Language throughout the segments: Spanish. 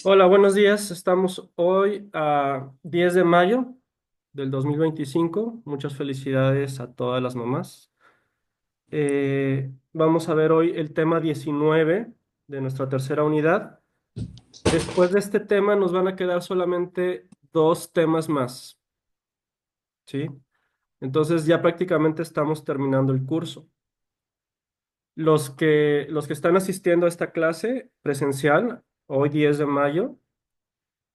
Hola, buenos días. Estamos hoy a 10 de mayo del 2025. Muchas felicidades a todas las mamás. Vamos a ver hoy el tema 19 de nuestra tercera unidad. Después de este tema nos van a quedar solamente dos temas más, ¿sí? Entonces ya prácticamente estamos terminando el curso. Los que están asistiendo a esta clase presencial, hoy 10 de mayo,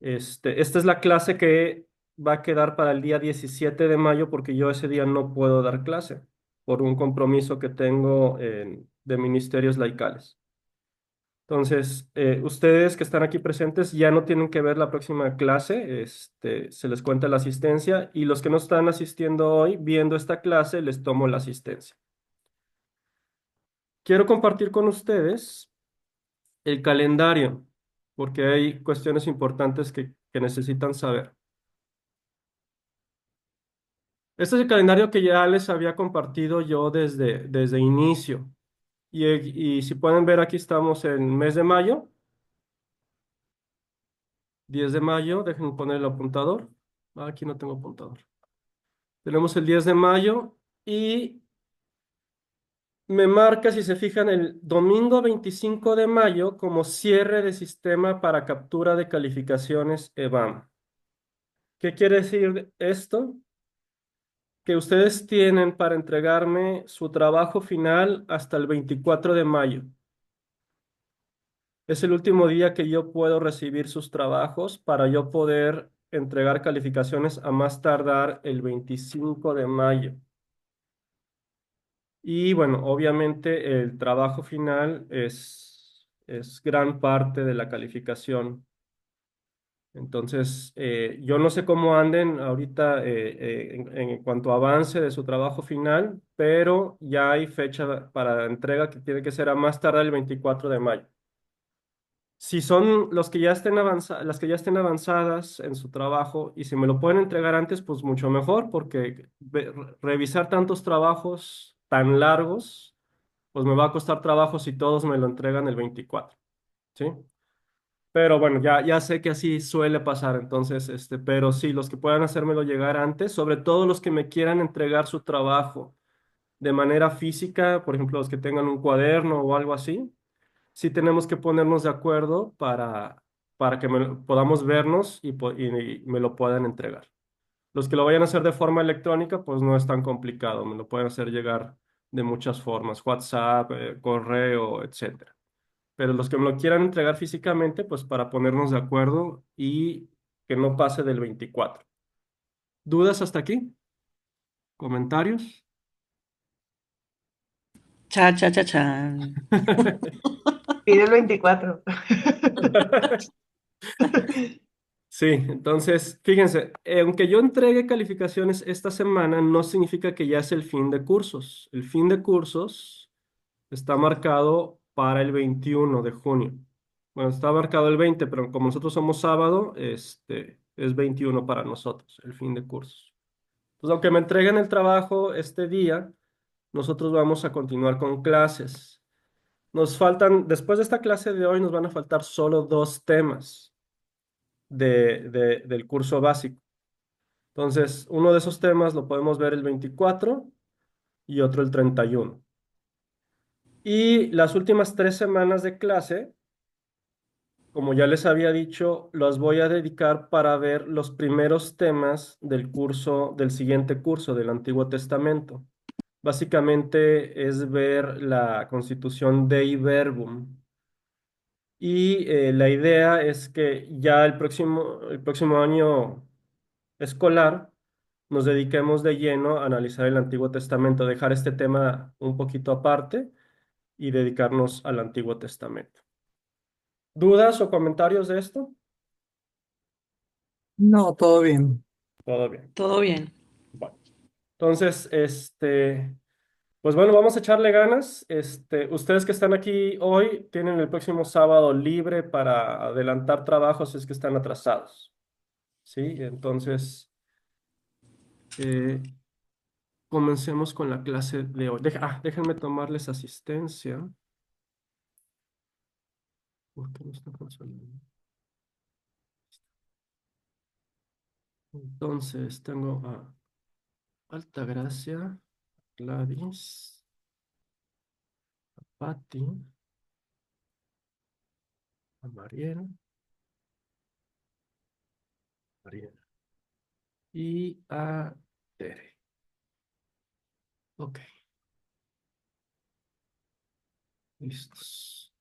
esta es la clase que va a quedar para el día 17 de mayo porque yo ese día no puedo dar clase por un compromiso que tengo de ministerios laicales. Entonces, ustedes que están aquí presentes ya no tienen que ver la próxima clase, se les cuenta la asistencia y los que no están asistiendo hoy, viendo esta clase, les tomo la asistencia. Quiero compartir con ustedes el calendario porque hay cuestiones importantes que necesitan saber. Este es el calendario que ya les había compartido yo desde inicio. Y si pueden ver, aquí estamos en mes de mayo, 10 de mayo, déjenme poner el apuntador. Aquí no tengo apuntador. Tenemos el 10 de mayo y me marca, si se fijan, el domingo 25 de mayo como cierre de sistema para captura de calificaciones EBAM. ¿Qué quiere decir esto? Que ustedes tienen para entregarme su trabajo final hasta el 24 de mayo. Es el último día que yo puedo recibir sus trabajos para yo poder entregar calificaciones a más tardar el 25 de mayo. Y bueno, obviamente el trabajo final es gran parte de la calificación. Entonces, yo no sé cómo anden ahorita en cuanto a avance de su trabajo final, pero ya hay fecha para entrega que tiene que ser a más tardar el 24 de mayo. Si son los que ya estén las que ya estén avanzadas en su trabajo y si me lo pueden entregar antes, pues mucho mejor, porque revisar tantos trabajos tan largos, pues me va a costar trabajo si todos me lo entregan el 24, ¿sí? Pero bueno, ya sé que así suele pasar, entonces, pero sí, los que puedan hacérmelo llegar antes, sobre todo los que me quieran entregar su trabajo de manera física, por ejemplo, los que tengan un cuaderno o algo así sí tenemos que ponernos de acuerdo para que podamos vernos y me lo puedan entregar. Los que lo vayan a hacer de forma electrónica, pues no es tan complicado, me lo pueden hacer llegar de muchas formas, WhatsApp, correo, etcétera. Pero los que me lo quieran entregar físicamente, pues para ponernos de acuerdo y que no pase del 24. ¿Dudas hasta aquí? ¿Comentarios? Cha, cha, cha, chan. Pide el 24. Sí, entonces, fíjense, aunque yo entregue calificaciones esta semana, no significa que ya es el fin de cursos. El fin de cursos está marcado para el 21 de junio. Bueno, está marcado el 20, pero como nosotros somos sábado, es 21 para nosotros, el fin de cursos. Entonces, aunque me entreguen el trabajo este día, nosotros vamos a continuar con clases. Nos faltan, después de esta clase de hoy, nos van a faltar solo dos temas del curso básico. Entonces, uno de esos temas lo podemos ver el 24 y otro el 31. Y las últimas 3 semanas de clase, como ya les había dicho, las voy a dedicar para ver los primeros temas del curso, del siguiente curso del Antiguo Testamento. Básicamente es ver la Constitución Dei Verbum. Y la idea es que ya el próximo año escolar nos dediquemos de lleno a analizar el Antiguo Testamento, dejar este tema un poquito aparte y dedicarnos al Antiguo Testamento. ¿Dudas o comentarios de esto? No, todo bien. Todo bien. Todo bien. Bueno, entonces, pues bueno, vamos a echarle ganas. Ustedes que están aquí hoy tienen el próximo sábado libre para adelantar trabajos si es que están atrasados. ¿Sí? Entonces, eh, comencemos con la clase de hoy. Déjenme tomarles asistencia. ¿Por qué no está funcionando? Entonces tengo a Altagracia, Gladys, Patti, a Mariel y a Tere. Ok, listos.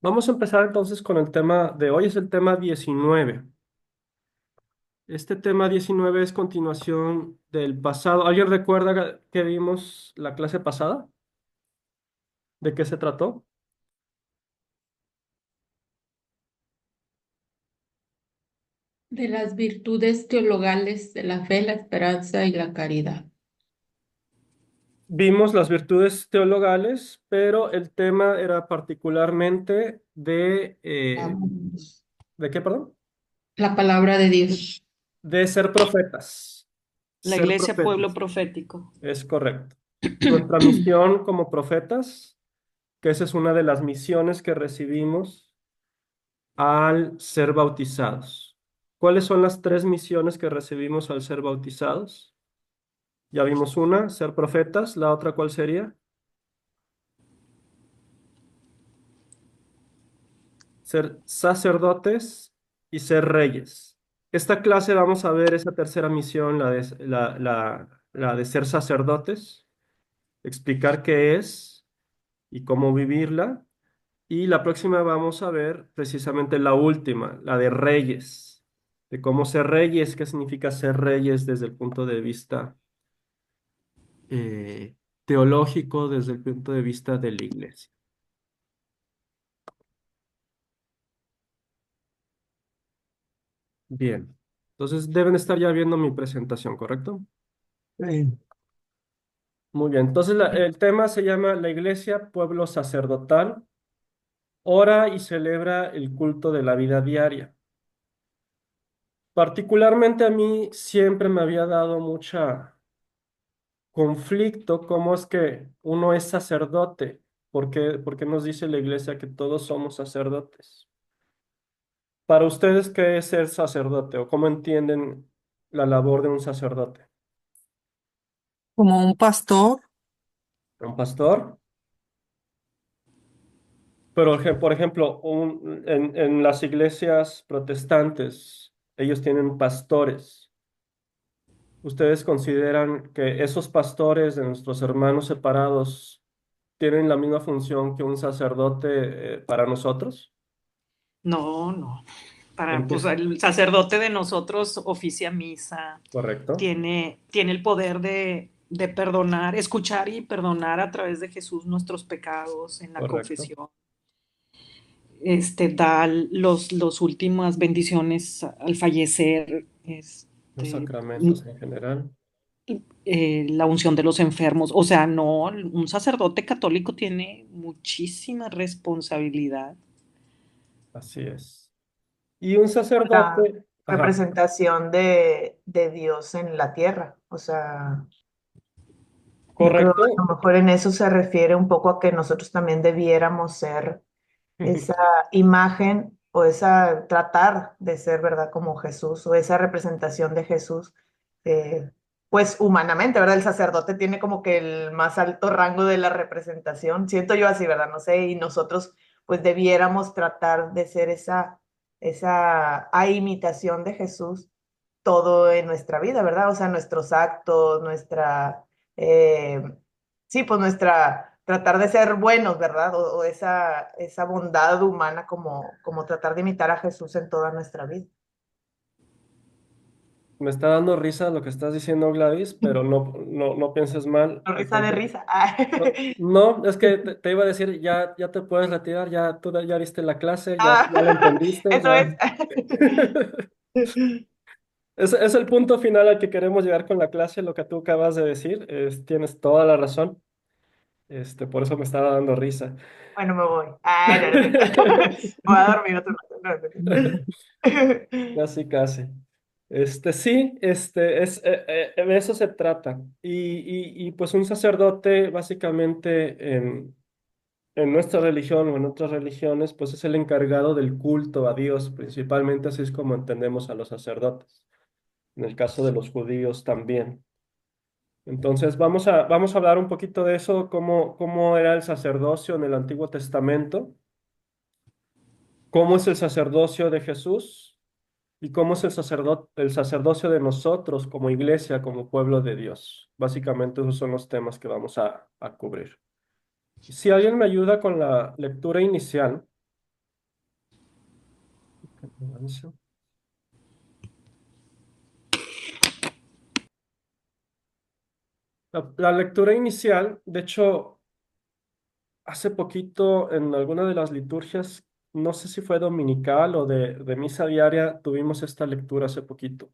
Vamos a empezar entonces con el tema de hoy, es el tema 19. Este tema 19 es continuación del pasado. ¿Alguien recuerda que vimos la clase pasada? ¿De qué se trató? De las virtudes teologales de la fe, la esperanza y la caridad. Vimos las virtudes teologales, pero el tema era particularmente Vamos. ¿de qué, perdón? La palabra de Dios. De ser profetas. La Ser iglesia pueblo profetas, profético. es correcto. Nuestra misión como profetas, que esa es una de las misiones que recibimos al ser bautizados. ¿Cuáles son las tres misiones que recibimos al ser bautizados? Ya vimos una, ser profetas. ¿La otra cuál sería? Ser sacerdotes y ser reyes. Esta clase vamos a ver esa tercera misión, la de ser sacerdotes, explicar qué es y cómo vivirla. Y la próxima vamos a ver precisamente la última, la de reyes, de cómo ser reyes, qué significa ser reyes desde el punto de vista teológico, desde el punto de vista de la iglesia. Bien, entonces deben estar ya viendo mi presentación, ¿correcto? Sí. Muy bien, entonces el tema se llama La Iglesia, Pueblo Sacerdotal, ora y celebra el culto de la vida diaria. Particularmente a mí siempre me había dado mucha conflicto cómo es que uno es sacerdote. Por qué nos dice la iglesia que todos somos sacerdotes? Para ustedes, ¿qué es ser sacerdote o cómo entienden la labor de un sacerdote? Como un pastor. ¿Un pastor? Pero, por ejemplo, en las iglesias protestantes, ellos tienen pastores. ¿Ustedes consideran que esos pastores de nuestros hermanos separados tienen la misma función que un sacerdote, para nosotros? No, no. ¿En Pues qué? el sacerdote de nosotros oficia misa, Correcto, tiene el poder de perdonar, escuchar y perdonar a través de Jesús nuestros pecados en la correcto. confesión. Da los últimas bendiciones al fallecer, Los sacramentos en general. la unción de los enfermos. O sea, no, un sacerdote católico tiene muchísima responsabilidad. Así es. Y un La sacerdote, ajá, representación de Dios en la tierra. O sea, yo creo que a correcto. lo mejor en eso se refiere un poco a que nosotros también debiéramos ser esa imagen o esa tratar de ser, ¿verdad? Como Jesús o esa representación de Jesús, pues humanamente, ¿verdad? El sacerdote tiene como que el más alto rango de la representación, siento yo así, ¿verdad? No sé, y nosotros pues debiéramos tratar de ser esa a imitación de Jesús todo en nuestra vida, ¿verdad? O sea, nuestros actos, eh, sí, pues tratar de ser buenos, ¿verdad? O esa bondad humana como tratar de imitar a Jesús en toda nuestra vida. Me está dando risa lo que estás diciendo, Gladys, pero no pienses mal. No, Al risa de contrario. risa. No, es que te iba a decir, ya te puedes retirar, ya tú ya viste la clase, Ah, ya la entendiste, eso ya. es. Es el punto final al que queremos llegar con la clase, lo que tú acabas de decir, tienes toda la razón, por eso me estaba dando risa. Bueno, me voy. Ay, no, no es cierto. Voy a dormir otro rato. No, no es cierto. Casi, casi. Sí, de eso se trata. Y pues un sacerdote, básicamente, en nuestra religión o en otras religiones, pues es el encargado del culto a Dios, principalmente así es como entendemos a los sacerdotes. En el caso de los judíos también. Entonces vamos a hablar un poquito de eso, cómo era el sacerdocio en el Antiguo Testamento, cómo es el sacerdocio de Jesús y cómo es el sacerdocio de nosotros como iglesia, como pueblo de Dios. Básicamente esos son los temas que vamos a cubrir. Si alguien me ayuda con la lectura inicial. La lectura inicial, de hecho, hace poquito en alguna de las liturgias, no sé si fue dominical o de misa diaria, tuvimos esta lectura hace poquito.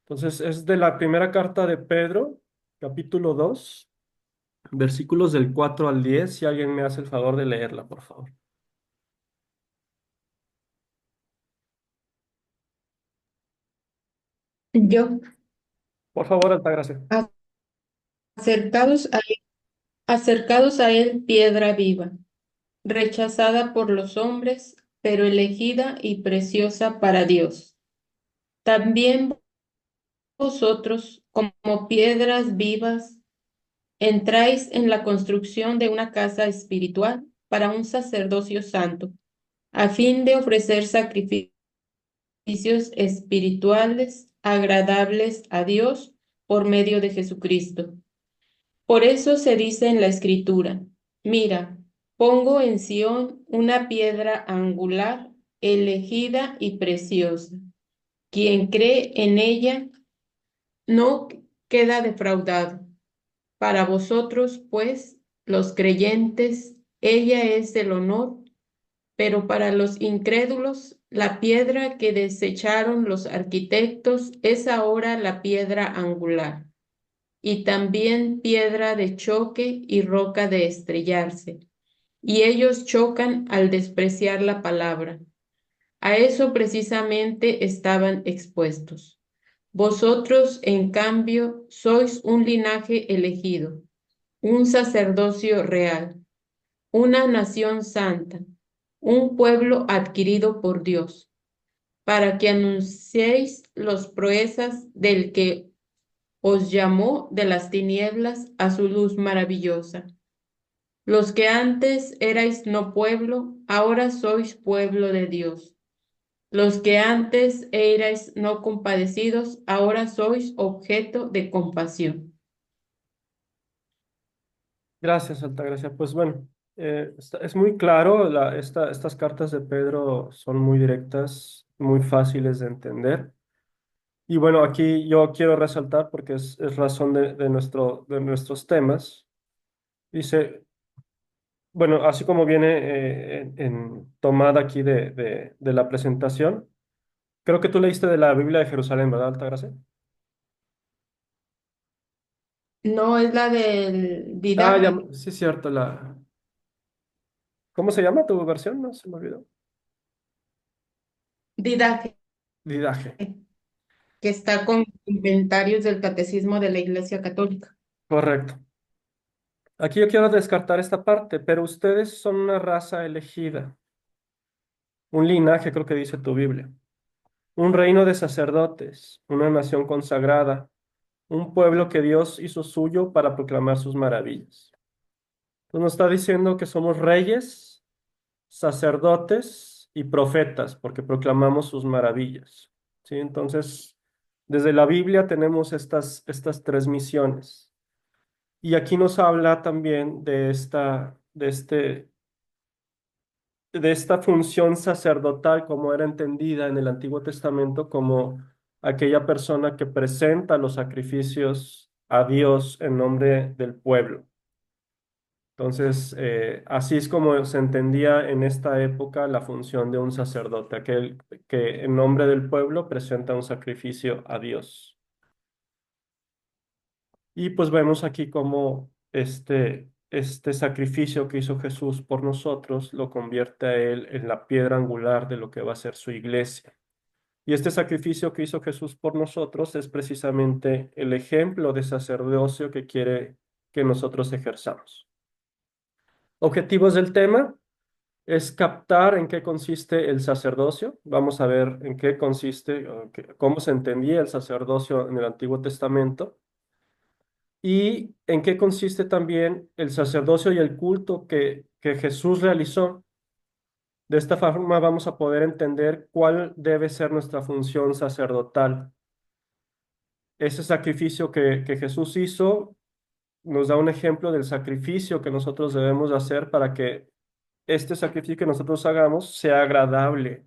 Entonces, es de la primera carta de Pedro, capítulo 2, versículos del 4 al 10. Si alguien me hace el favor de leerla, por favor. Yo, Por favor, Altagracia. acercados a acercados a él, piedra viva, rechazada por los hombres, pero elegida y preciosa para Dios. También vosotros, como piedras vivas, entráis en la construcción de una casa espiritual para un sacerdocio santo, a fin de ofrecer sacrificios espirituales agradables a Dios por medio de Jesucristo. Por eso se dice en la Escritura, mira, pongo en Sión una piedra angular, elegida y preciosa. Quien cree en ella no queda defraudado. Para vosotros, pues, los creyentes, ella es el honor, pero para los incrédulos, la piedra que desecharon los arquitectos es ahora la piedra angular, y también piedra de choque y roca de estrellarse. Y ellos chocan al despreciar la palabra. A eso precisamente estaban expuestos. Vosotros, en cambio, sois un linaje elegido, un sacerdocio real, una nación santa, un pueblo adquirido por Dios, para que anunciéis las proezas del que os llamó de las tinieblas a su luz maravillosa. Los que antes erais no pueblo, ahora sois pueblo de Dios. Los que antes erais no compadecidos, ahora sois objeto de compasión. Gracias, Altagracia. Pues bueno, es muy claro, estas cartas de Pedro son muy directas, muy fáciles de entender. Y bueno, aquí yo quiero resaltar, porque es razón de nuestros temas. Dice, bueno, así como viene tomada aquí de la presentación, creo que tú leíste de la Biblia de Jerusalén, ¿verdad, Altagracia? No es la del Ah, ya, Didaje, sí es cierto, ¿cómo se llama tu versión? No, se me olvidó. Didaje, Didaje, que está con inventarios del Catecismo de la Iglesia Católica. correcto. Aquí yo quiero descartar esta parte, pero ustedes son una raza elegida, un linaje, creo que dice tu Biblia, un reino de sacerdotes, una nación consagrada, un pueblo que Dios hizo suyo para proclamar sus maravillas. Entonces nos está diciendo que somos reyes, sacerdotes y profetas, porque proclamamos sus maravillas. ¿Sí? Entonces, desde la Biblia tenemos estas tres misiones. Y aquí nos habla también de esta función sacerdotal como era entendida en el Antiguo Testamento como aquella persona que presenta los sacrificios a Dios en nombre del pueblo. Entonces, así es como se entendía en esta época la función de un sacerdote, aquel que en nombre del pueblo presenta un sacrificio a Dios. Y pues vemos aquí cómo este sacrificio que hizo Jesús por nosotros lo convierte a Él en la piedra angular de lo que va a ser su iglesia. Y este sacrificio que hizo Jesús por nosotros es precisamente el ejemplo de sacerdocio que quiere que nosotros ejerzamos. Objetivos del tema. es captar en qué consiste el sacerdocio. Vamos a ver en qué consiste, cómo se entendía el sacerdocio en el Antiguo Testamento y en qué consiste también el sacerdocio y el culto que Jesús realizó. De esta forma vamos a poder entender cuál debe ser nuestra función sacerdotal. Ese sacrificio que Jesús hizo nos da un ejemplo del sacrificio que nosotros debemos hacer para que este sacrificio que nosotros hagamos sea agradable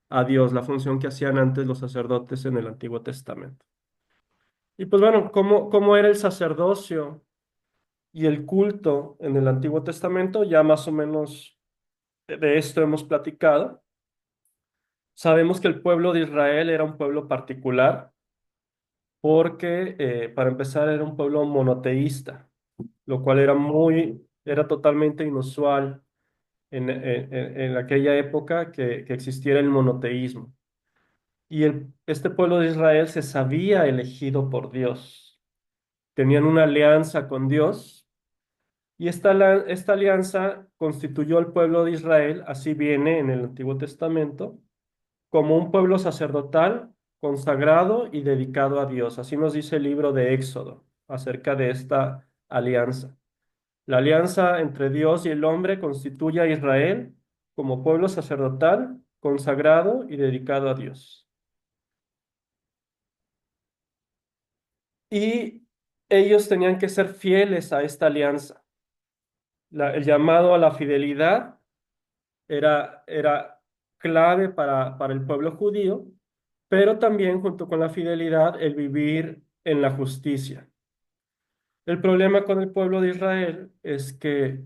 a Dios, la función que hacían antes los sacerdotes en el Antiguo Testamento. Y pues bueno, ¿cómo era el sacerdocio y el culto en el Antiguo Testamento? Ya más o menos de esto hemos platicado. Sabemos que el pueblo de Israel era un pueblo particular porque, para empezar, era un pueblo monoteísta, lo cual era totalmente inusual en aquella época que existiera el monoteísmo. Y este pueblo de Israel se sabía elegido por Dios. Tenían una alianza con Dios y esta alianza constituyó al pueblo de Israel, así viene en el Antiguo Testamento, como un pueblo sacerdotal, consagrado y dedicado a Dios. Así nos dice el libro de Éxodo acerca de esta alianza. La alianza entre Dios y el hombre constituye a Israel como pueblo sacerdotal, consagrado y dedicado a Dios. Y ellos tenían que ser fieles a esta alianza. El llamado a la fidelidad era clave para el pueblo judío, pero también junto con la fidelidad el vivir en la justicia. El problema con el pueblo de Israel es que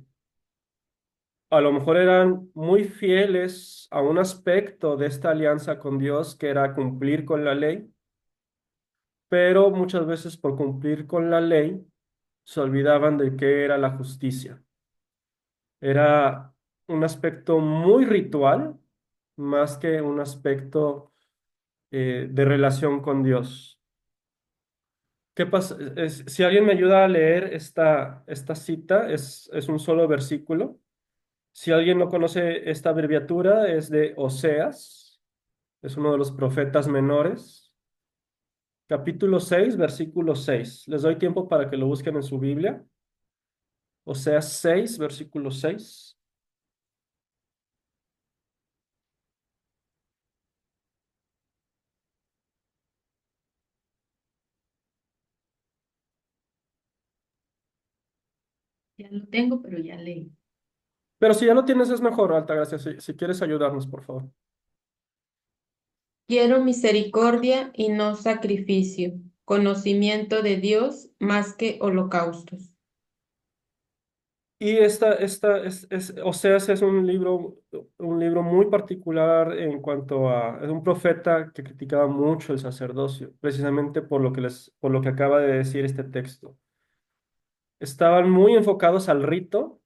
a lo mejor eran muy fieles a un aspecto de esta alianza con Dios, que era cumplir con la ley, pero muchas veces por cumplir con la ley se olvidaban de qué era la justicia. Era un aspecto muy ritual, más que un aspecto de relación con Dios. ¿Qué pasa? Si alguien me ayuda a leer esta cita, es un solo versículo. Si alguien no conoce esta abreviatura, es de Oseas, es uno de los profetas menores. Capítulo 6, versículo 6. Les doy tiempo para que lo busquen en su Biblia. Oseas 6, versículo 6. Ya lo tengo, pero ya leí. Pero si ya lo tienes, es mejor, Altagracia, si quieres ayudarnos, por favor. Quiero misericordia y no sacrificio, conocimiento de Dios más que holocaustos. Y Oseas es un libro muy particular en cuanto es un profeta que criticaba mucho el sacerdocio, precisamente por lo que acaba de decir este texto. Estaban muy enfocados al rito,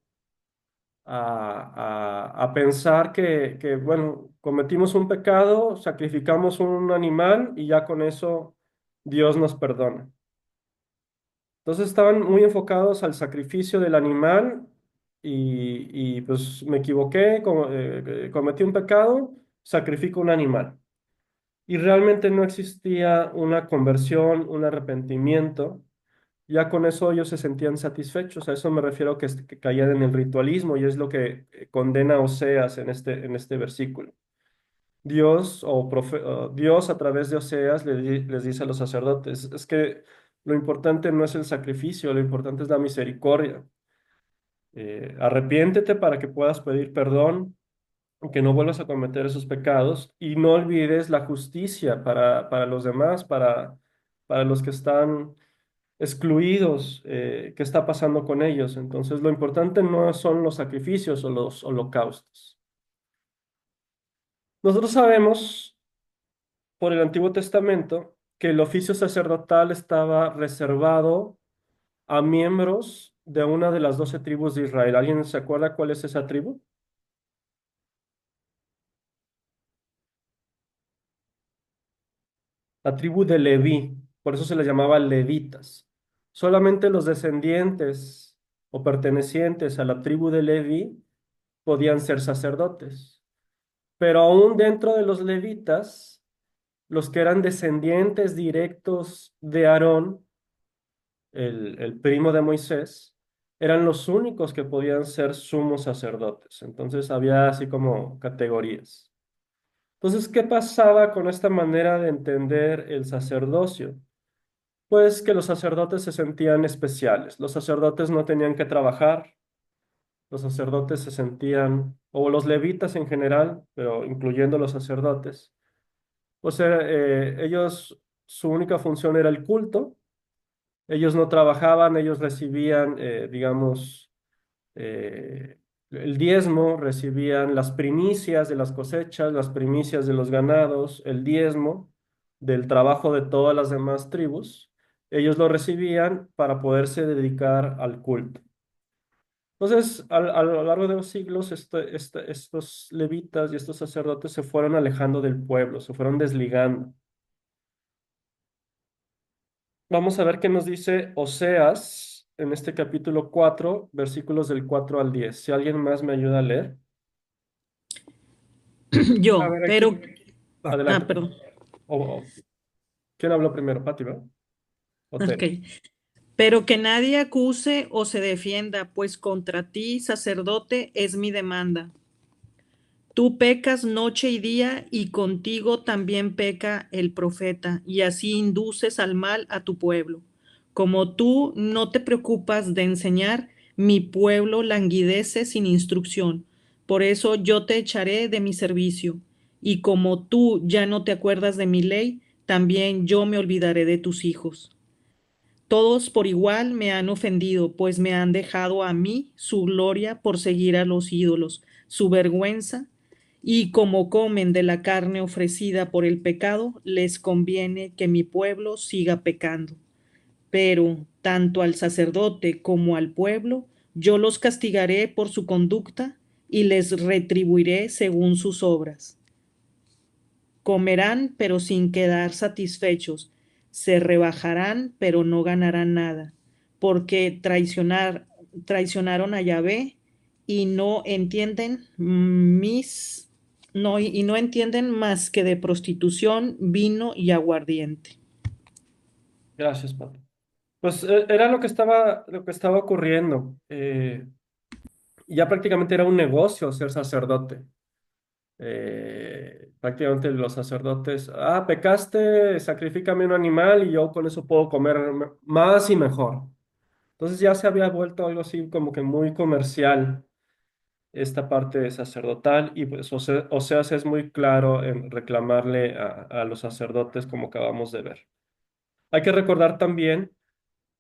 a pensar bueno, cometimos un pecado, sacrificamos un animal y ya con eso Dios nos perdona. Entonces estaban muy enfocados al sacrificio del animal pues me equivoqué, cometí un pecado, sacrifico un animal. Y realmente no existía una conversión, un arrepentimiento. Ya con eso ellos se sentían satisfechos. A eso me refiero que caían en el ritualismo y es lo que condena a Oseas en este versículo. Dios a través de Oseas les dice a los sacerdotes, es que lo importante no es el sacrificio, lo importante es la misericordia. Arrepiéntete para que puedas pedir perdón, que no vuelvas a cometer esos pecados y no olvides la justicia para los demás, para los que están excluidos, qué está pasando con ellos. Entonces, lo importante no son los sacrificios o los holocaustos. Nosotros sabemos por el Antiguo Testamento que el oficio sacerdotal estaba reservado a miembros de una de las 12 tribus de Israel. ¿Alguien se acuerda cuál es esa tribu? La tribu de Leví, por eso se les llamaba levitas. Solamente los descendientes o pertenecientes a la tribu de Leví podían ser sacerdotes. Pero aún dentro de los levitas, los que eran descendientes directos de Aarón, el primo de Moisés, eran los únicos que podían ser sumos sacerdotes. Entonces había así como categorías. Entonces, ¿qué pasaba con esta manera de entender el sacerdocio? Pues que los sacerdotes se sentían especiales. Los sacerdotes no tenían que trabajar. Los sacerdotes se sentían, o los levitas en general, pero incluyendo los sacerdotes, o sea, ellos, su única función era el culto. Ellos no trabajaban, ellos recibían, digamos, eh, el diezmo, recibían las primicias de las cosechas, las primicias de los ganados, el diezmo del trabajo de todas las demás tribus. Ellos lo recibían para poderse dedicar al culto. Entonces, a lo largo de los siglos, estos levitas y estos sacerdotes se fueron alejando del pueblo, se fueron desligando. Vamos a ver qué nos dice Oseas en este capítulo 4, versículos del 4 al 10. Si alguien más me ayuda a leer. A Yo, ver, pero, aquí. Adelante, Pati. perdón, O- ¿Quién habló primero? Pati, ¿verdad? O ok. Tere. Pero que nadie acuse o se defienda, pues contra ti, sacerdote, es mi demanda. Tú pecas noche y día, y contigo también peca el profeta, y así induces al mal a tu pueblo. Como tú no te preocupas de enseñar, mi pueblo languidece sin instrucción. Por eso yo te echaré de mi servicio. Y como tú ya no te acuerdas de mi ley, también yo me olvidaré de tus hijos. Todos por igual me han ofendido, pues me han dejado a mí su gloria por seguir a los ídolos, su vergüenza, y como comen de la carne ofrecida por el pecado, les conviene que mi pueblo siga pecando. Pero tanto al sacerdote como al pueblo, yo los castigaré por su conducta y les retribuiré según sus obras. Comerán, pero sin quedar satisfechos. Se rebajarán, pero no ganarán nada, porque traicionaron a Yahvé y no entienden y no entienden más que de prostitución, vino y aguardiente. Gracias, Pati. Pues era lo que estaba ocurriendo. Ya prácticamente era un negocio ser sacerdote. Prácticamente los sacerdotes, pecaste, sacrifícame un animal y yo con eso puedo comer más y mejor. Entonces ya se había vuelto algo así como que muy comercial esta parte sacerdotal y pues Oseas es muy claro en reclamarle a los sacerdotes como acabamos de ver. Hay que recordar también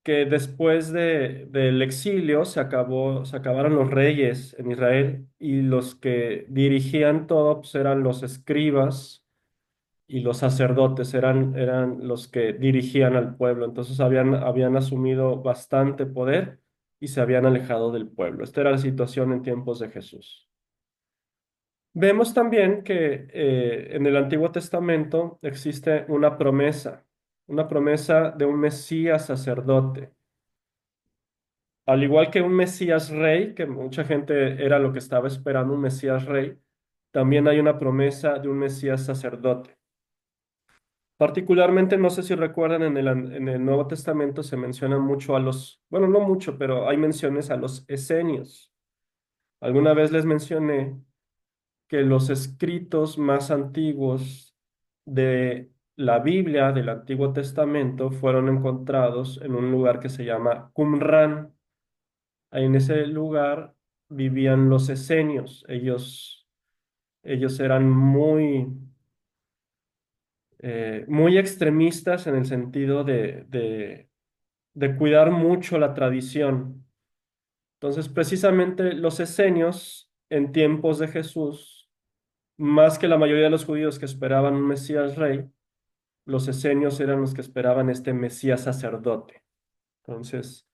que después del exilio se acabaron los reyes en Israel y los que dirigían todo pues, eran los escribas y los sacerdotes, eran los que dirigían al pueblo. Entonces habían asumido bastante poder y se habían alejado del pueblo. Esta era la situación en tiempos de Jesús. Vemos también que en el Antiguo Testamento existe una promesa de un Mesías sacerdote. Al igual que un Mesías rey, que mucha gente era lo que estaba esperando, un Mesías rey, también hay una promesa de un Mesías sacerdote. Particularmente, no sé si recuerdan, en el Nuevo Testamento se menciona mucho a los, bueno, no mucho, pero hay menciones a los esenios. Alguna vez les mencioné que los escritos más antiguos de la Biblia, del Antiguo Testamento, fueron encontrados en un lugar que se llama Qumran. Ahí en ese lugar vivían los esenios. Ellos eran muy extremistas en el sentido de cuidar mucho la tradición. Entonces, precisamente los esenios en tiempos de Jesús, más que la mayoría de los judíos que esperaban un Mesías rey, los esenios eran los que esperaban este Mesías sacerdote. Entonces,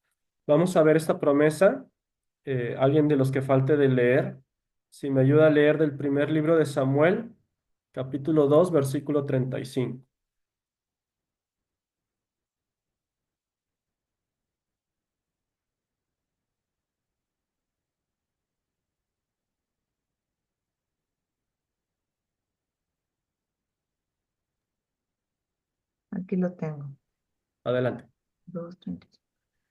vamos a ver esta promesa. Alguien de los que falte de leer, si me ayuda a leer del primer libro de Samuel, capítulo 2 versículo 35. Aquí lo tengo. Adelante. 2:35.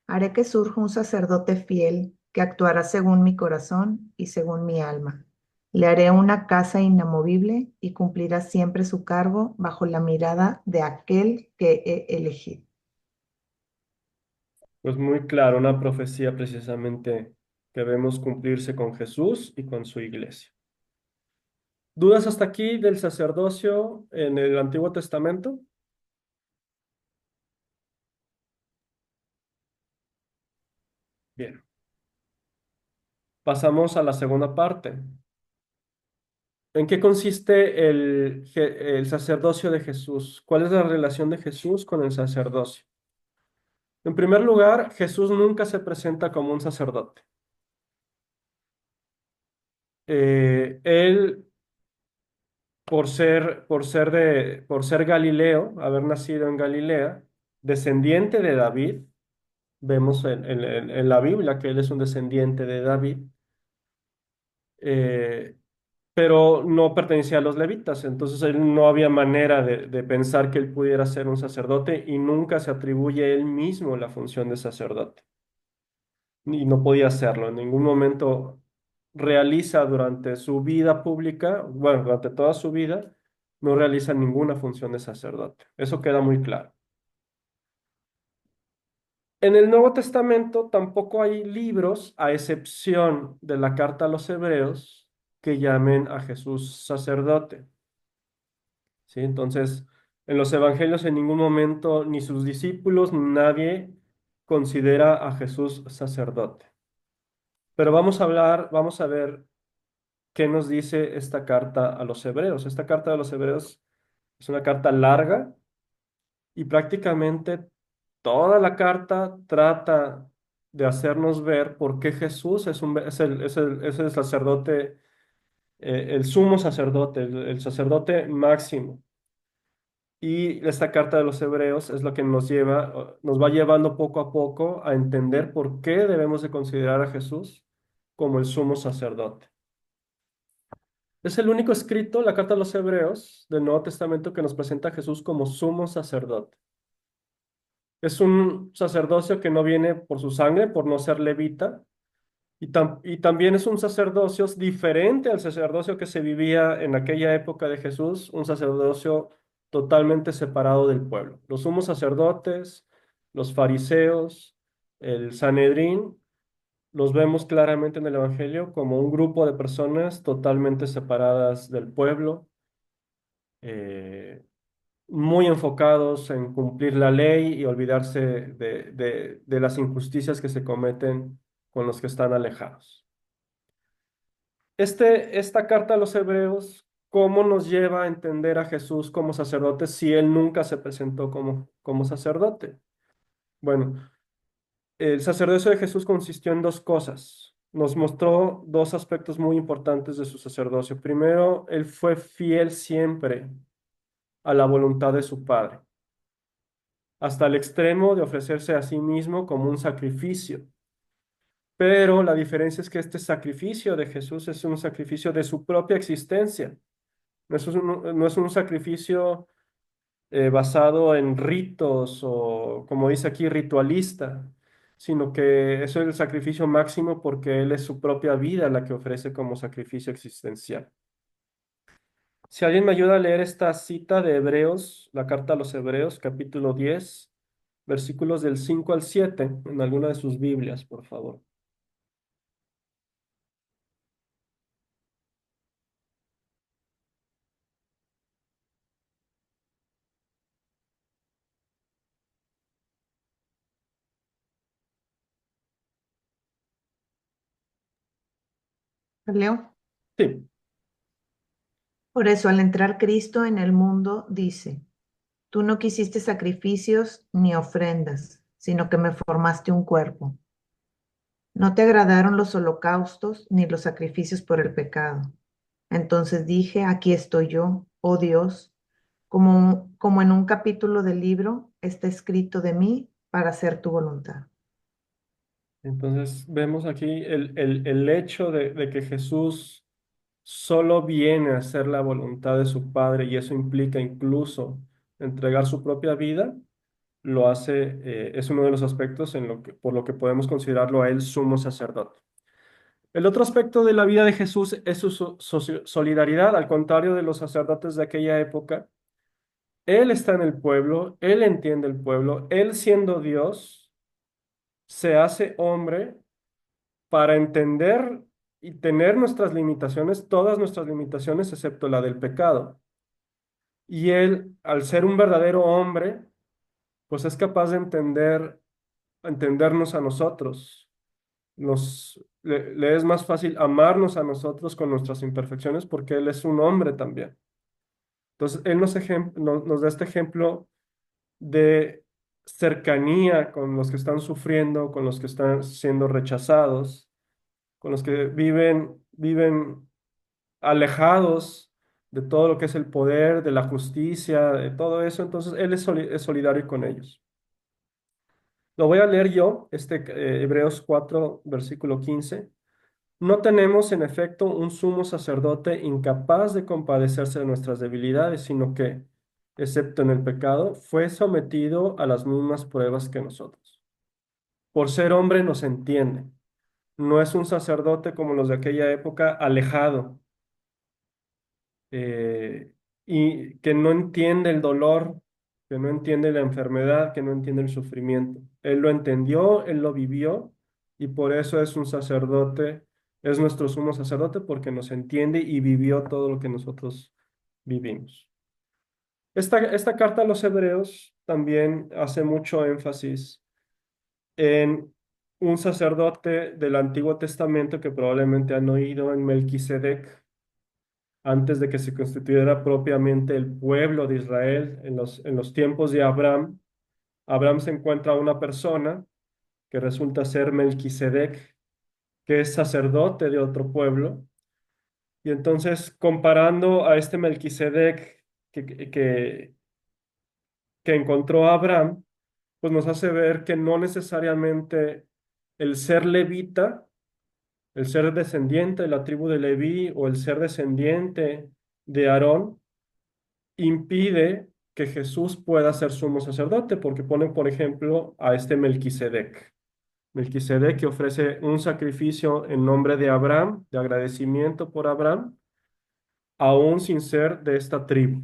Haré que surja un sacerdote fiel que actuará según mi corazón y según mi alma. Le haré una casa inamovible y cumplirá siempre su cargo bajo la mirada de aquel que he elegido. Pues muy claro, una profecía precisamente que vemos cumplirse con Jesús y con su iglesia. ¿Dudas hasta aquí del sacerdocio en el Antiguo Testamento? Bien, pasamos a la segunda parte. ¿En qué consiste el sacerdocio de Jesús? ¿Cuál es la relación de Jesús con el sacerdocio? En primer lugar, Jesús nunca se presenta como un sacerdote. Él, por ser Galileo, haber nacido en Galilea, descendiente de David, vemos en la Biblia que él es un descendiente de David, eh, pero no pertenecía a los levitas, entonces él no había manera de pensar que él pudiera ser un sacerdote y nunca se atribuye él mismo la función de sacerdote. Y no podía hacerlo. En ningún momento realiza durante su vida pública, bueno, durante toda su vida, no realiza ninguna función de sacerdote. Eso queda muy claro. En el Nuevo Testamento tampoco hay libros, a excepción de la carta a los Hebreos, que llamen a Jesús sacerdote. ¿Sí? Entonces, en los evangelios en ningún momento ni sus discípulos ni nadie considera a Jesús sacerdote. Pero vamos a ver qué nos dice esta carta a los Hebreos. Esta carta a los Hebreos es una carta larga y prácticamente toda la carta trata de hacernos ver por qué Jesús es el sacerdote, el sumo sacerdote, el sacerdote máximo. Y esta carta de los Hebreos es lo que nos va llevando poco a poco a entender por qué debemos de considerar a Jesús como el sumo sacerdote. Es el único escrito, la carta de los Hebreos del Nuevo Testamento, que nos presenta a Jesús como sumo sacerdote. Es un sacerdocio que no viene por su sangre, por no ser levita, y también es un sacerdocio diferente al sacerdocio que se vivía en aquella época de Jesús, un sacerdocio totalmente separado del pueblo. Los sumos sacerdotes, los fariseos, el Sanedrín, los vemos claramente en el Evangelio como un grupo de personas totalmente separadas del pueblo, eh, muy enfocados en cumplir la ley y olvidarse de las injusticias que se cometen con los que están alejados. Esta carta a los Hebreos, ¿cómo nos lleva a entender a Jesús como sacerdote si él nunca se presentó como sacerdote? Bueno, el sacerdocio de Jesús consistió en dos cosas. Nos mostró dos aspectos muy importantes de su sacerdocio. Primero, él fue fiel siempre a la voluntad de su Padre, hasta el extremo de ofrecerse a sí mismo como un sacrificio. Pero la diferencia es que este sacrificio de Jesús es un sacrificio de su propia existencia. No es un sacrificio basado en ritos o, como dice aquí, ritualista, sino que eso es el sacrificio máximo porque Él es su propia vida la que ofrece como sacrificio existencial. Si alguien me ayuda a leer esta cita de Hebreos, la carta a los Hebreos, capítulo 10, versículos del 5 al 7, en alguna de sus Biblias, por favor. Leo. Sí, Por eso, al entrar Cristo en el mundo, dice, tú no quisiste sacrificios ni ofrendas, sino que me formaste un cuerpo. No te agradaron los holocaustos ni los sacrificios por el pecado. Entonces dije, aquí estoy yo, oh Dios, como en un capítulo del libro está escrito de mí para hacer tu voluntad. entonces vemos aquí el hecho de que Jesús solo viene a hacer la voluntad de su Padre y eso implica incluso entregar su propia vida, lo hace, es uno de los aspectos por lo que podemos considerarlo a él sumo sacerdote. El otro aspecto de la vida de Jesús es su solidaridad, al contrario de los sacerdotes de aquella época. Él está en el pueblo, él entiende el pueblo, él siendo Dios, se hace hombre para entender y tener nuestras limitaciones, todas nuestras limitaciones, excepto la del pecado. Y él, al ser un verdadero hombre, pues es capaz de entendernos a nosotros. Le es más fácil amarnos a nosotros con nuestras imperfecciones porque él es un hombre también. Entonces, él nos da este ejemplo de cercanía con los que están sufriendo, con los que están siendo rechazados, con los que viven alejados de todo lo que es el poder, de la justicia, de todo eso. Entonces, Él es solidario con ellos. Lo voy a leer yo, Hebreos 4, versículo 15. No tenemos, en efecto, un sumo sacerdote incapaz de compadecerse de nuestras debilidades, sino que, excepto en el pecado, fue sometido a las mismas pruebas que nosotros. Por ser hombre nos entiende. No es un sacerdote como los de aquella época, alejado, eh, y que no entiende el dolor, que no entiende la enfermedad, que no entiende el sufrimiento. Él lo entendió, él lo vivió, y por eso es un sacerdote, es nuestro sumo sacerdote, porque nos entiende y vivió todo lo que nosotros vivimos. Esta carta a los hebreos también hace mucho énfasis en un sacerdote del Antiguo Testamento que probablemente han oído, en Melquisedec, antes de que se constituyera propiamente el pueblo de Israel en los tiempos de Abraham. Abraham se encuentra a una persona que resulta ser Melquisedec, que es sacerdote de otro pueblo. Y entonces, comparando a este Melquisedec que, que, que que encontró a Abraham, pues nos hace ver que no necesariamente el ser levita, el ser descendiente de la tribu de Leví o el ser descendiente de Aarón, impide que Jesús pueda ser sumo sacerdote, porque ponen, por ejemplo, a este Melquisedec. Melquisedec que ofrece un sacrificio en nombre de Abraham, de agradecimiento por Abraham, aún sin ser de esta tribu.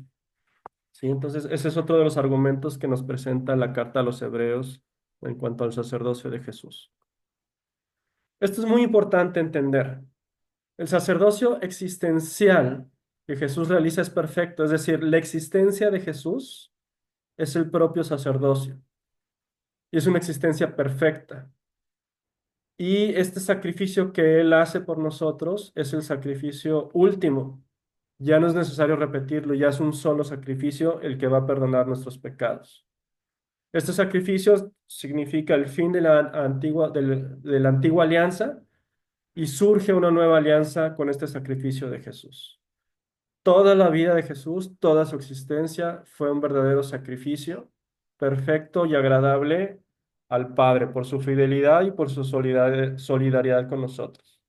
¿Sí? Entonces, ese es otro de los argumentos que nos presenta la carta a los hebreos en cuanto al sacerdocio de Jesús. Esto es muy importante entender. El sacerdocio existencial que Jesús realiza es perfecto, es decir, la existencia de Jesús es el propio sacerdocio y es una existencia perfecta. Y este sacrificio que Él hace por nosotros es el sacrificio último. Ya no es necesario repetirlo, ya es un solo sacrificio el que va a perdonar nuestros pecados. Este sacrificio significa el fin de la antigua alianza y surge una nueva alianza con este sacrificio de Jesús. Toda la vida de Jesús, toda su existencia fue un verdadero sacrificio, perfecto y agradable al Padre por su fidelidad y por su solidaridad con nosotros.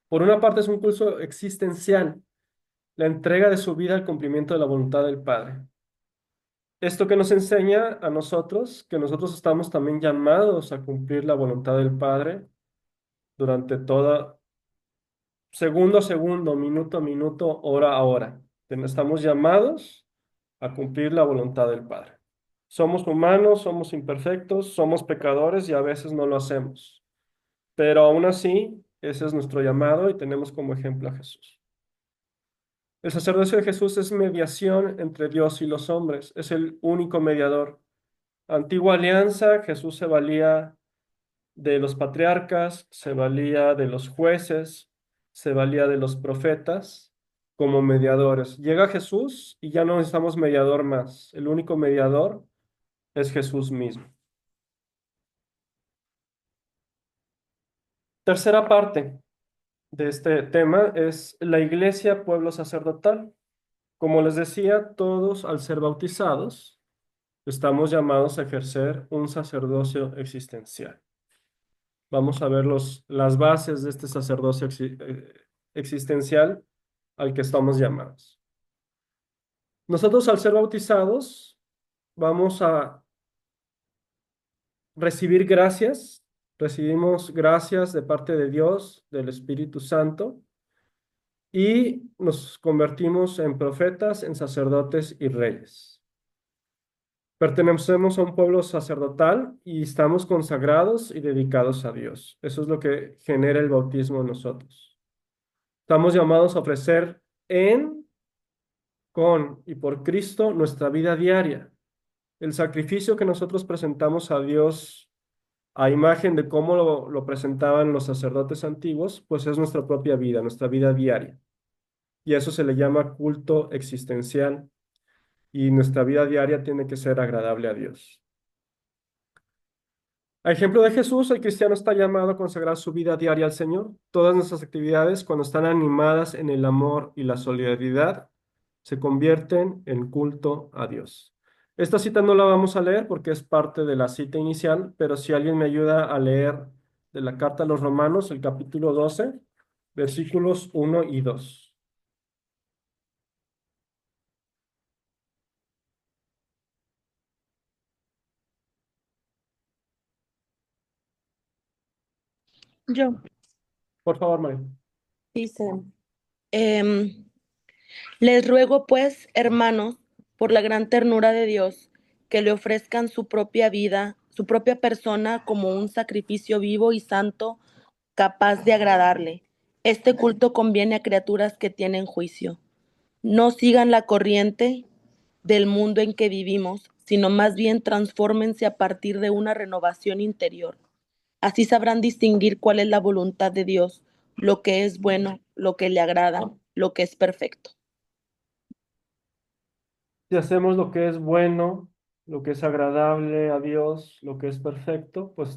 Por una parte es un curso existencial, la entrega de su vida al cumplimiento de la voluntad del Padre. Esto que nos enseña a nosotros, que nosotros estamos también llamados a cumplir la voluntad del Padre durante toda, segundo a segundo, minuto a minuto, hora a hora. Estamos llamados a cumplir la voluntad del Padre. Somos humanos, somos imperfectos, somos pecadores y a veces no lo hacemos. Pero aún así, ese es nuestro llamado y tenemos como ejemplo a Jesús. El sacerdocio de Jesús es mediación entre Dios y los hombres, es el único mediador. Antigua alianza, Jesús se valía de los patriarcas, se valía de los jueces, se valía de los profetas como mediadores. Llega Jesús y ya no necesitamos mediador más. El único mediador es Jesús mismo. Tercera parte de este tema es la iglesia, pueblo sacerdotal. Como les decía, todos al ser bautizados estamos llamados a ejercer un sacerdocio existencial. Vamos a ver las bases de este sacerdocio existencial al que estamos llamados. Nosotros al ser bautizados vamos a recibir gracias, recibimos gracias de parte de Dios, del Espíritu Santo, y nos convertimos en profetas, en sacerdotes y reyes. Pertenecemos a un pueblo sacerdotal y estamos consagrados y dedicados a Dios. Eso es lo que genera el bautismo en nosotros. Estamos llamados a ofrecer en, con y por Cristo nuestra vida diaria. El sacrificio que nosotros presentamos a Dios a imagen de cómo lo presentaban los sacerdotes antiguos, pues es nuestra propia vida, nuestra vida diaria. Y eso se le llama culto existencial y nuestra vida diaria tiene que ser agradable a Dios. A ejemplo de Jesús, el cristiano está llamado a consagrar su vida diaria al Señor. Todas nuestras actividades, cuando están animadas en el amor y la solidaridad, se convierten en culto a Dios. Esta cita no la vamos a leer porque es parte de la cita inicial, pero si alguien me ayuda a leer de la carta a los Romanos, el capítulo 12, versículos 1 y 2. Yo, Por favor, María. dice, em, les ruego pues, hermanos, por la gran ternura de Dios, que le ofrezcan su propia vida, su propia persona como un sacrificio vivo y santo, capaz de agradarle. Este culto conviene a criaturas que tienen juicio. No sigan la corriente del mundo en que vivimos, sino más bien transfórmense a partir de una renovación interior. Así sabrán distinguir cuál es la voluntad de Dios, lo que es bueno, lo que le agrada, lo que es perfecto. Si hacemos lo que es bueno, lo que es agradable a Dios, lo que es perfecto, pues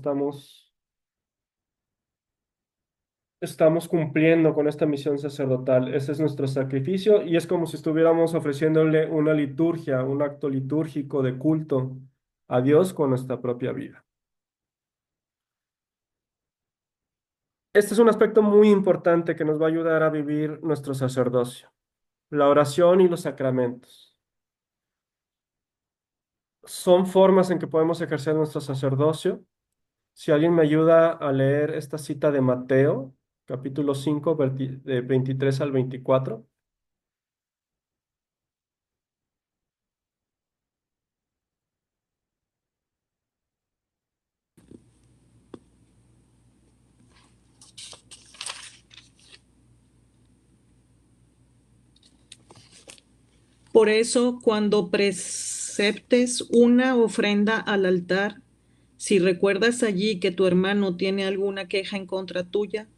estamos cumpliendo con esta misión sacerdotal. Ese es nuestro sacrificio y es como si estuviéramos ofreciéndole una liturgia, un acto litúrgico de culto a Dios con nuestra propia vida. Este es un aspecto muy importante que nos va a ayudar a vivir nuestro sacerdocio, la oración y los sacramentos. Son formas en que podemos ejercer nuestro sacerdocio. Si alguien me ayuda a leer esta cita de Mateo, capítulo 5, de 23 al 24. Por eso, cuando preceptes una ofrenda al altar, si recuerdas allí que tu hermano tiene alguna queja en contra tuya,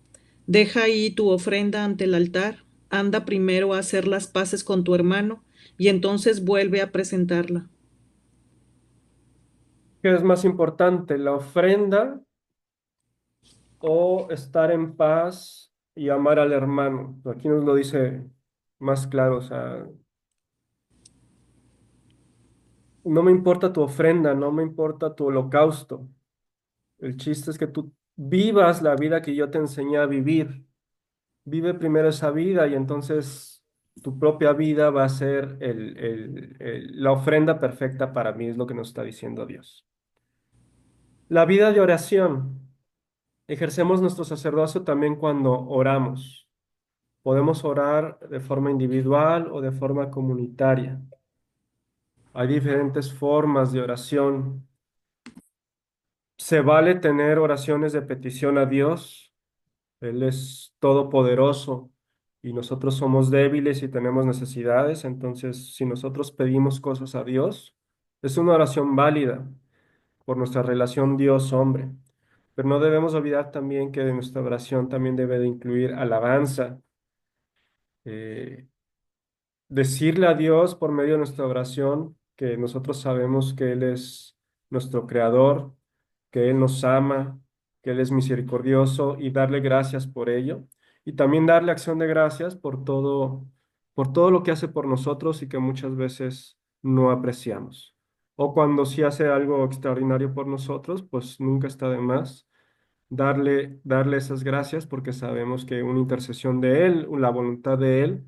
deja ahí tu ofrenda ante el altar, anda primero a hacer las paces con tu hermano y entonces vuelve a presentarla. ¿Qué es más importante, la ofrenda o estar en paz y amar al hermano? Aquí nos lo dice más claro, o sea, no me importa tu ofrenda, no me importa tu holocausto. El chiste es que tú vivas la vida que yo te enseñé a vivir. Vive primero esa vida y entonces tu propia vida va a ser la ofrenda perfecta para mí, es lo que nos está diciendo Dios. La vida de oración. Ejercemos nuestro sacerdocio también cuando oramos. Podemos orar de forma individual o de forma comunitaria. Hay diferentes formas de oración. Se vale tener oraciones de petición a Dios. Él es todopoderoso y nosotros somos débiles y tenemos necesidades. Entonces, si nosotros pedimos cosas a Dios, es una oración válida por nuestra relación Dios-hombre. Pero no debemos olvidar también que de nuestra oración también debe de incluir alabanza. eh, Decirle a Dios por medio de nuestra oración que nosotros sabemos que Él es nuestro creador, que Él nos ama, que Él es misericordioso y darle gracias por ello. Y también darle acción de gracias por todo lo que hace por nosotros y que muchas veces no apreciamos. O cuando sí hace algo extraordinario por nosotros, pues nunca está de más darle esas gracias porque sabemos que una intercesión de Él, la voluntad de Él,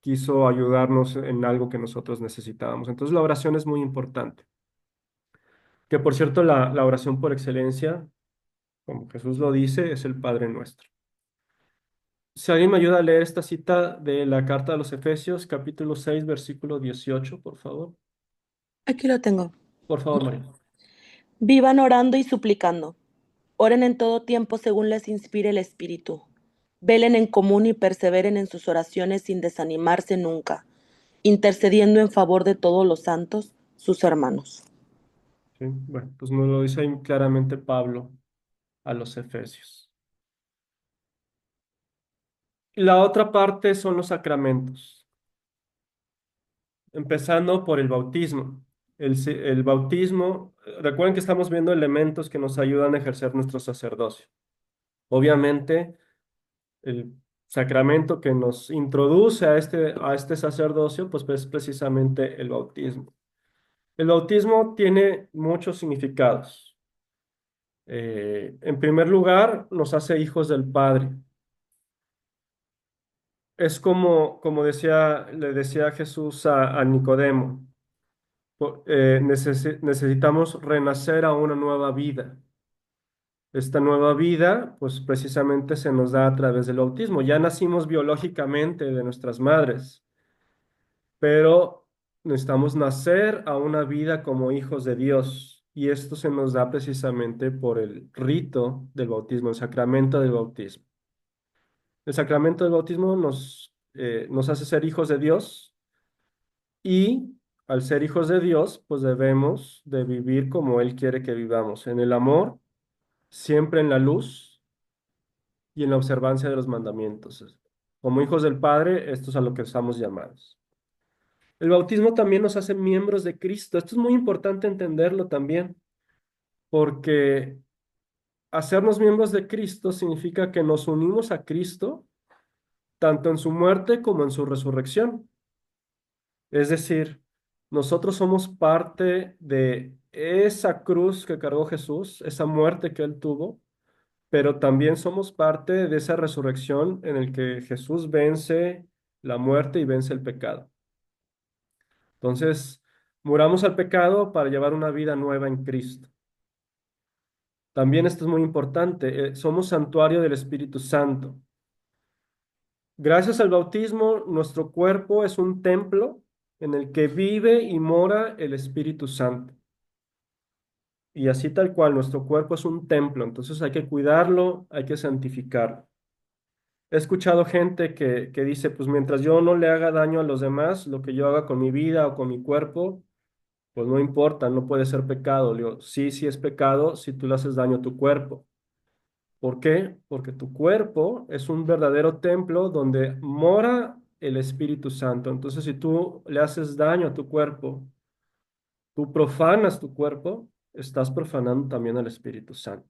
quiso ayudarnos en algo que nosotros necesitábamos. Entonces la oración es muy importante. Que por cierto, la oración por excelencia, como Jesús lo dice, es el Padre Nuestro. Si alguien me ayuda a leer esta cita de la carta de los Efesios, capítulo 6, versículo 18, por favor. Aquí lo tengo. Por favor, María. Vivan orando y suplicando. Oren en todo tiempo según les inspire el Espíritu. Velen en común y perseveren en sus oraciones sin desanimarse nunca, intercediendo en favor de todos los santos, sus hermanos. Sí, bueno, pues nos lo dice ahí claramente Pablo a los Efesios. La otra parte son los sacramentos, empezando por el bautismo. El bautismo, recuerden que estamos viendo elementos que nos ayudan a ejercer nuestro sacerdocio. Obviamente, el sacramento que nos introduce a este sacerdocio, pues es precisamente el bautismo. El bautismo tiene muchos significados. En primer lugar, nos hace hijos del Padre. Es como le decía Jesús a Nicodemo, necesitamos renacer a una nueva vida. Esta nueva vida, pues precisamente se nos da a través del bautismo. Ya nacimos biológicamente de nuestras madres, pero necesitamos nacer a una vida como hijos de Dios. Y esto se nos da precisamente por el rito del bautismo, el sacramento del bautismo. El sacramento del bautismo nos hace ser hijos de Dios y al ser hijos de Dios, pues debemos de vivir como Él quiere que vivamos, en el amor, siempre en la luz y en la observancia de los mandamientos. Como hijos del Padre, esto es a lo que estamos llamados. El bautismo también nos hace miembros de Cristo. Esto es muy importante entenderlo también, porque hacernos miembros de Cristo significa que nos unimos a Cristo tanto en su muerte como en su resurrección. Es decir, nosotros somos parte de esa cruz que cargó Jesús, esa muerte que él tuvo, pero también somos parte de esa resurrección en el que Jesús vence la muerte y vence el pecado. Entonces, muramos al pecado para llevar una vida nueva en Cristo. También esto es muy importante, somos santuario del Espíritu Santo. Gracias al bautismo, nuestro cuerpo es un templo en el que vive y mora el Espíritu Santo. Y así tal cual, nuestro cuerpo es un templo, entonces hay que cuidarlo, hay que santificarlo. He escuchado gente que dice, pues mientras yo no le haga daño a los demás, lo que yo haga con mi vida o con mi cuerpo, pues no importa, no puede ser pecado. Le digo, sí, sí es pecado si tú le haces daño a tu cuerpo. ¿Por qué? Porque tu cuerpo es un verdadero templo donde mora el Espíritu Santo. Entonces, si tú le haces daño a tu cuerpo, tú profanas tu cuerpo, estás profanando también al Espíritu Santo.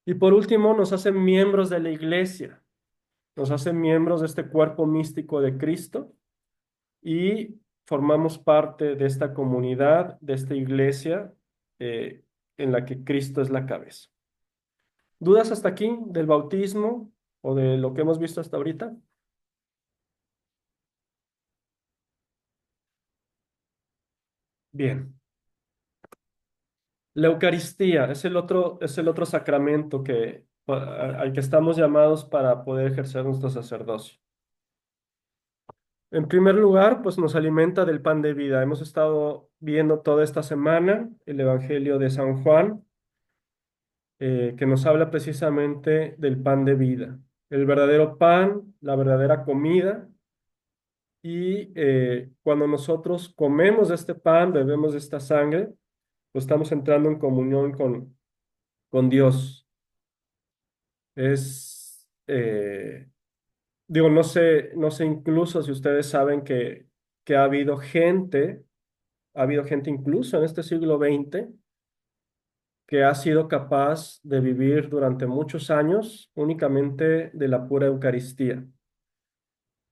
Y por último, nos hacen miembros de la iglesia, nos hacen miembros de este cuerpo místico de Cristo y formamos parte de esta comunidad, de esta iglesia en la que Cristo es la cabeza. ¿Dudas hasta aquí del bautismo o de lo que hemos visto hasta ahorita? Bien. La Eucaristía es el otro sacramento al que estamos llamados para poder ejercer nuestro sacerdocio. En primer lugar, pues nos alimenta del pan de vida. Hemos estado viendo toda esta semana el Evangelio de San Juan, que nos habla precisamente del pan de vida, el verdadero pan, la verdadera comida. Y cuando nosotros comemos de este pan, bebemos de esta sangre, pues estamos entrando en comunión con Dios. Es, digo, no sé incluso si ustedes saben que ha habido gente incluso en este siglo XX que ha sido capaz de vivir durante muchos años únicamente de la pura Eucaristía,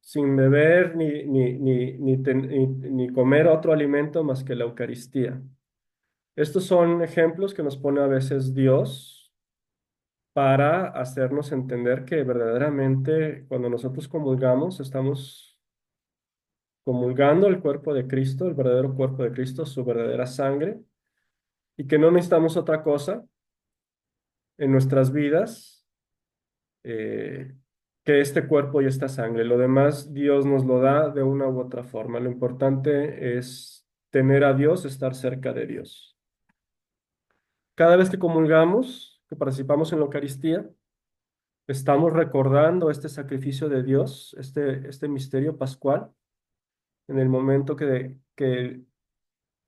sin beber ni comer otro alimento más que la Eucaristía. Estos son ejemplos que nos pone a veces Dios para hacernos entender que verdaderamente cuando nosotros comulgamos estamos comulgando el cuerpo de Cristo, el verdadero cuerpo de Cristo, su verdadera sangre, y que no necesitamos otra cosa en nuestras vidas eh, que este cuerpo y esta sangre. Lo demás Dios nos lo da de una u otra forma. Lo importante es tener a Dios, estar cerca de Dios. Cada vez que comulgamos, que participamos en la Eucaristía, estamos recordando este sacrificio de Dios, este misterio pascual, en el momento que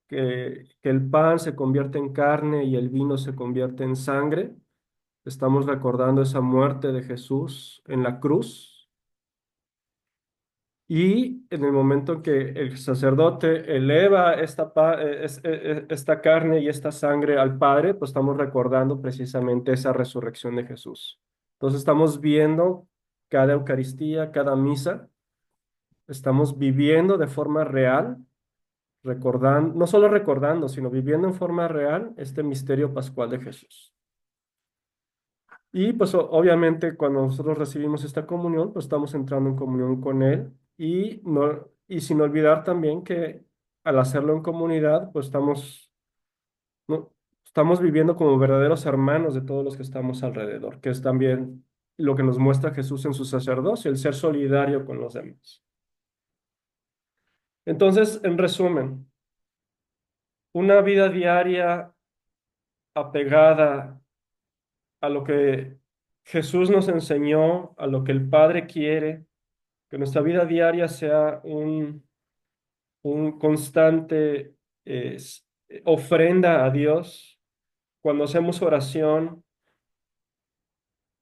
el pan se convierte en carne y el vino se convierte en sangre. Estamos recordando esa muerte de Jesús en la cruz. Y en el momento en que el sacerdote eleva esta carne y esta sangre al Padre, pues estamos recordando precisamente esa resurrección de Jesús. Entonces estamos viendo cada Eucaristía, cada misa, estamos viviendo de forma real, recordando, no solo recordando, sino viviendo en forma real este misterio pascual de Jesús. Y pues obviamente cuando nosotros recibimos esta comunión, pues estamos entrando en comunión con Él y sin olvidar también que al hacerlo en comunidad, pues no, estamos viviendo como verdaderos hermanos de todos los que estamos alrededor, que es también lo que nos muestra Jesús en su sacerdocio, el ser solidario con los demás. Entonces, en resumen, una vida diaria apegada a lo que Jesús nos enseñó, a lo que el Padre quiere, que nuestra vida diaria sea un constante ofrenda a Dios. Cuando hacemos oración,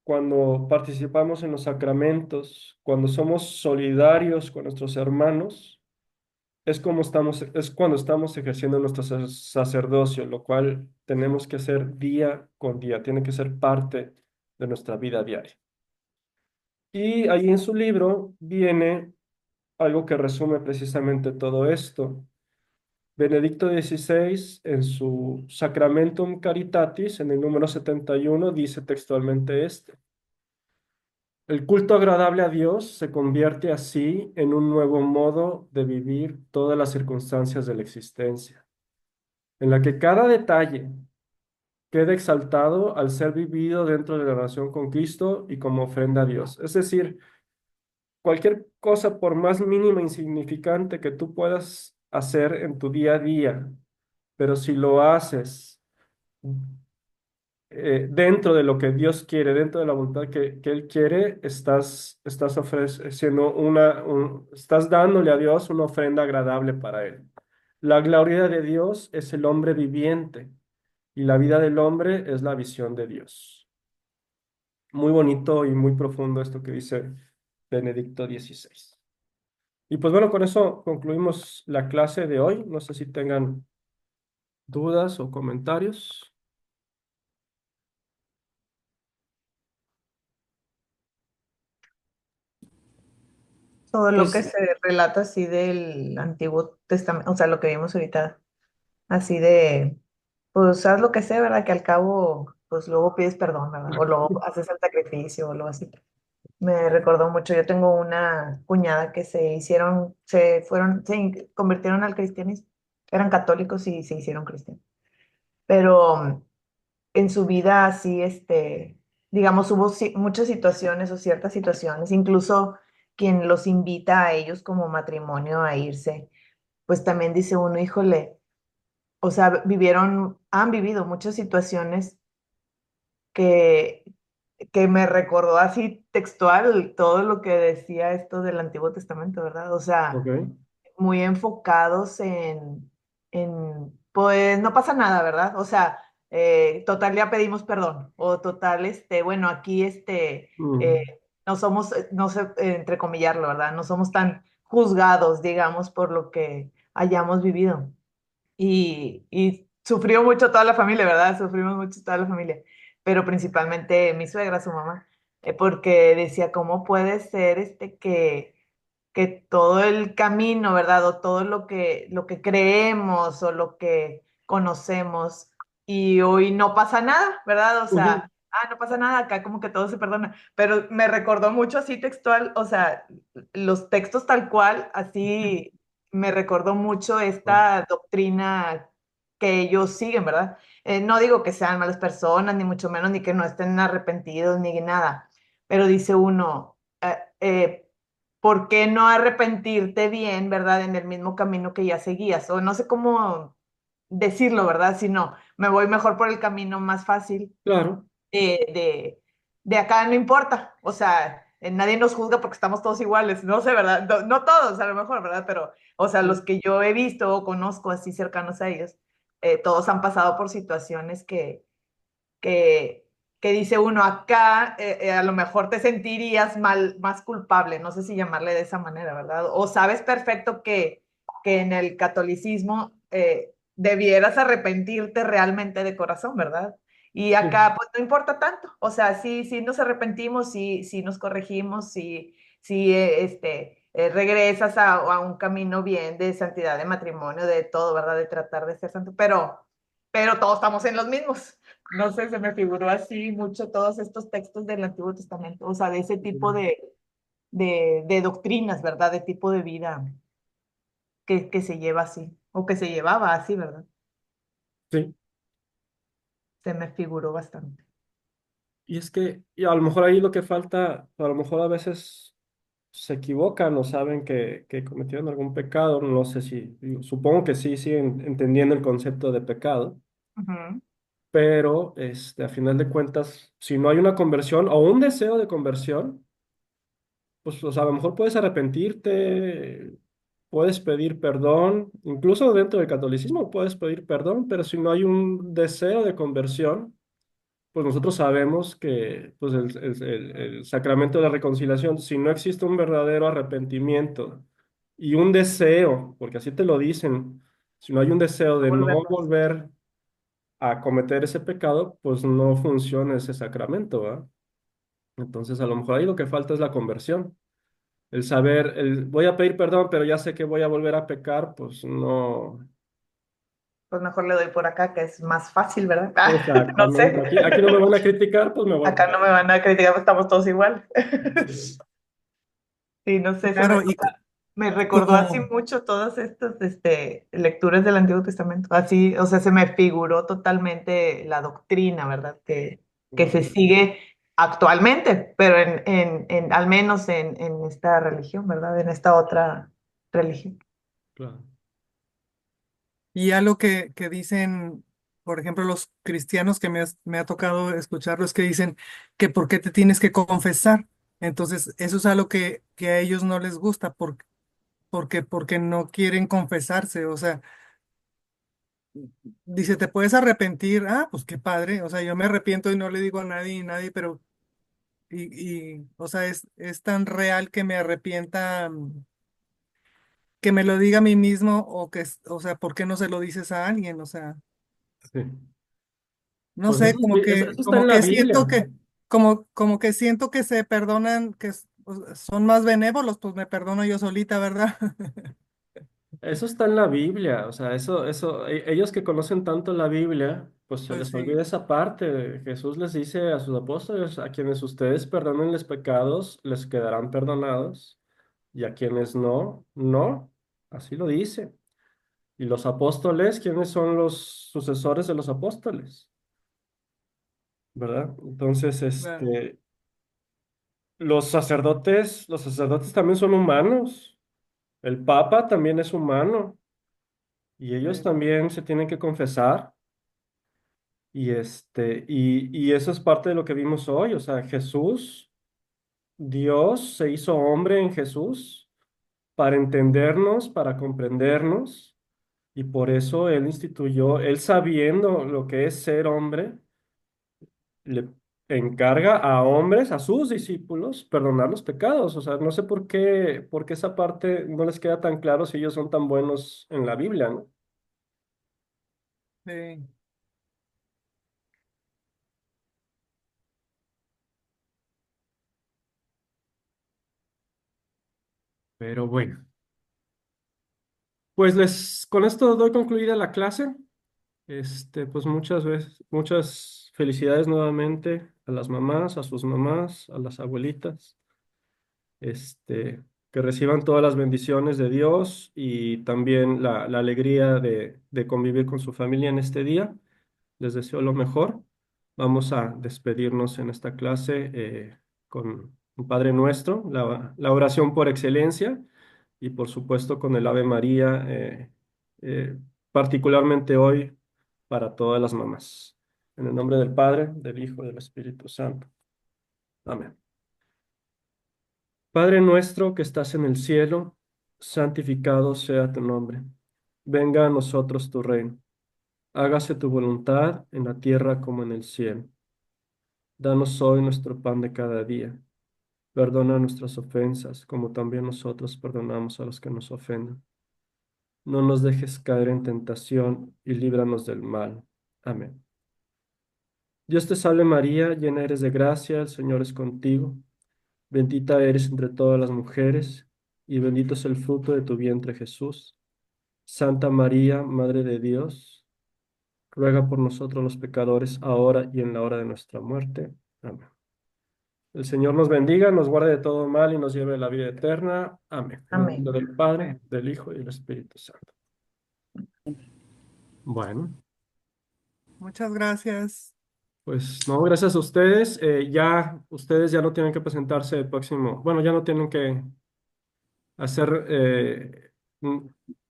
cuando participamos en los sacramentos, cuando somos solidarios con nuestros hermanos, es cuando estamos ejerciendo nuestro sacerdocio, lo cual tenemos que hacer día con día, tiene que ser parte de nuestra vida diaria. Y ahí en su libro viene algo que resume precisamente todo esto. Benedicto XVI, en su Sacramentum Caritatis, en el número 71, dice textualmente este: el culto agradable a Dios se convierte así en un nuevo modo de vivir todas las circunstancias de la existencia, en la que cada detalle queda exaltado al ser vivido dentro de la relación con Cristo y como ofrenda a Dios. Es decir, cualquier cosa, por más mínima e insignificante que tú puedas hacer en tu día a día, pero si lo haces dentro de lo que Dios quiere, dentro de la voluntad que Él quiere, estás ofreciendo estás dándole a Dios una ofrenda agradable para Él. La gloria de Dios es el hombre viviente y la vida del hombre es la visión de Dios. Muy bonito y muy profundo esto que dice Benedicto XVI. Y pues bueno, con eso concluimos la clase de hoy. No sé si tengan dudas o comentarios. Todo lo que Pues se relata así del Antiguo Testamento, o sea, lo que vimos ahorita, así de, pues haz lo que sea, ¿verdad? Que al cabo, pues luego pides perdón, ¿verdad? O luego haces el sacrificio o algo así. Me recordó mucho, yo tengo una cuñada que se convirtieron al cristianismo, eran católicos y se hicieron cristianos, pero en su vida así, digamos, hubo muchas situaciones o ciertas situaciones, incluso quien los invita a ellos como matrimonio a irse, pues también dice uno, híjole, o sea, han vivido muchas situaciones que, que me recordó así textual todo lo que decía esto del Antiguo Testamento, ¿verdad? O sea, Ok. muy enfocados pues no pasa nada, ¿verdad? O sea, total ya pedimos perdón, o total, bueno, aquí, Mm. no somos, no sé, entrecomillarlo, ¿verdad? No somos tan juzgados, digamos, por lo que hayamos vivido. Y sufrió mucho toda la familia, ¿verdad? Sufrimos mucho toda la familia, pero principalmente mi suegra, su mamá, porque decía, ¿cómo puede ser que todo el camino, ¿verdad? O todo lo que creemos o lo que conocemos y hoy no pasa nada, ¿verdad? O Ujú. sea, no pasa nada, acá como que todo se perdona, pero me recordó mucho así textual, o sea, los textos tal cual, así me recordó mucho esta doctrina que ellos siguen, ¿verdad? No digo que sean malas personas, ni mucho menos, ni que no estén arrepentidos, ni nada, pero dice uno, ¿por qué no arrepentirte bien, ¿verdad? En el mismo camino que ya seguías, o no sé cómo decirlo, ¿verdad? Si no, me voy mejor por el camino más fácil Claro, de, de, de acá, no importa, o sea, nadie nos juzga porque estamos todos iguales, no sé, ¿verdad? No, no todos, a lo mejor, ¿verdad? Pero, o sea, los sí, que yo he visto o conozco así cercanos a ellos, todos han pasado por situaciones que, que dice uno, acá a lo mejor te sentirías mal, más culpable, no sé si llamarle de esa manera, ¿verdad? O sabes perfecto que en el catolicismo debieras arrepentirte realmente de corazón, ¿verdad? Y sí, acá pues no importa tanto, o sea, sí, sí nos arrepentimos, sí, sí nos corregimos, sí, sí regresas a un camino bien de santidad, de matrimonio, de todo, ¿verdad? De tratar de ser santo, pero todos estamos en los mismos. No sé, se me figuró así mucho todos estos textos del Antiguo Testamento, o sea, de ese tipo de doctrinas, ¿verdad? De tipo de vida que se lleva así, o que se llevaba así, ¿verdad? sí. Se me figuró bastante. Y es que y a lo mejor ahí lo que falta, a lo mejor a veces se equivocan o saben que cometieron algún pecado, no sé si, supongo que sí siguen entendiendo el concepto de pecado, Ujú. pero a final de cuentas, si no hay una conversión o un deseo de conversión, pues o sea, a lo mejor puedes arrepentirte, puedes pedir perdón, incluso dentro del catolicismo puedes pedir perdón, pero si no hay un deseo de conversión, pues nosotros sabemos que pues el sacramento de la reconciliación, si no existe un verdadero arrepentimiento y un deseo, porque así te lo dicen, si no hay un deseo No de no volverlo a hacer. volver a cometer ese pecado, pues no funciona ese sacramento, ¿verdad? Entonces a lo mejor ahí lo que falta es la conversión. El saber, voy a pedir perdón, pero ya sé que voy a volver a pecar, pues no. Pues mejor le doy por acá, que es más fácil, ¿verdad? No Exactamente. sé. Aquí no me van a criticar, pues me voy. Acá no me van a criticar, pues estamos todos igual. Sí. Sí, no sé, Claro, me recordó así como, mucho todas estas lecturas del Antiguo Testamento. Así, o sea, se me figuró totalmente la doctrina, ¿verdad? Que se sigue actualmente, pero al menos en esta religión, ¿verdad? En esta otra religión. Claro. y algo que dicen, por ejemplo, los cristianos que me ha tocado escucharlos, que dicen que por qué te tienes que confesar. Entonces, eso es algo que a ellos no les gusta, porque no quieren confesarse. O sea, dice, ¿te puedes arrepentir? Ah, pues qué padre. O sea, yo me arrepiento y no le digo a nadie, pero, o sea, es tan real que me arrepienta, que me lo diga a mí mismo, o sea, ¿por qué no se lo dices a alguien? O sea, Sí. no Pues sé, eso está en la Biblia. como que siento que se perdonan, o sea, son más benévolos, pues me perdono yo solita, ¿verdad? Eso está en la Biblia. O sea, ellos que conocen tanto la Biblia, pues se Pues les olvida sí, esa parte. Jesús les dice a sus apóstoles, a quienes ustedes perdonen los pecados, les quedarán perdonados. Y a quienes no, no. Así lo dice. Y los apóstoles, ¿quiénes son los sucesores de los apóstoles? ¿Verdad? Entonces, claro, los sacerdotes también son humanos. El Papa también es humano y ellos sí, también se tienen que confesar y eso es parte de lo que vimos hoy. O sea, Jesús, Dios se hizo hombre en Jesús para entendernos, para comprendernos y por eso Él instituyó, Él sabiendo lo que es ser hombre, le encarga a hombres, a sus discípulos, perdonar los pecados. O sea, no sé por qué esa parte no les queda tan claro si ellos son tan buenos en la Biblia, ¿no? sí. Pero bueno, pues con esto doy concluida la clase. Pues muchas felicidades nuevamente a las mamás, a sus mamás, a las abuelitas. Este, que reciban todas las bendiciones de Dios y también la alegría de convivir con su familia en este día. Les deseo lo mejor. Vamos a despedirnos en esta clase con un Padre Nuestro, la oración por excelencia y por supuesto con el Ave María, eh, particularmente hoy para todas las mamás. En el nombre del Padre, del Hijo y del Espíritu Santo. Amén. Padre nuestro que estás en el cielo, santificado sea tu nombre. Venga a nosotros tu reino. Hágase tu voluntad en la tierra como en el cielo. Danos hoy nuestro pan de cada día. Perdona nuestras ofensas, como también nosotros perdonamos a los que nos ofenden. No nos dejes caer en tentación y líbranos del mal. Amén. Dios te salve María, llena eres de gracia, el Señor es contigo. Bendita eres entre todas las mujeres, y bendito es el fruto de tu vientre Jesús. Santa María, Madre de Dios, ruega por nosotros los pecadores, ahora y en la hora de nuestra muerte. Amén. El Señor nos bendiga, nos guarde de todo mal y nos lleve a la vida eterna. Amén. En el Amén. nombre del Padre, del Hijo y del Espíritu Santo. Bueno, Muchas gracias. pues no, gracias a ustedes. Ustedes ya no tienen que presentarse el próximo, bueno, ya no tienen que hacer, mm,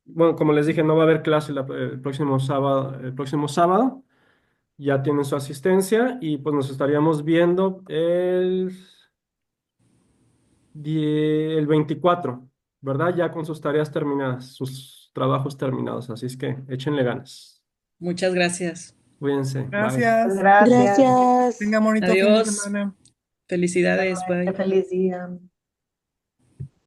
bueno, como les dije, no va a haber clase el próximo sábado, ya tienen su asistencia y pues nos estaríamos viendo el 24, ¿verdad? Ya con sus tareas terminadas, sus trabajos terminados, así es que échenle ganas. Muchas gracias. Cuídense, bye. Gracias. Gracias. Gracias. Tenga bonito fin de Adiós. semana. Felicidades. Igualmente, Bye. feliz día.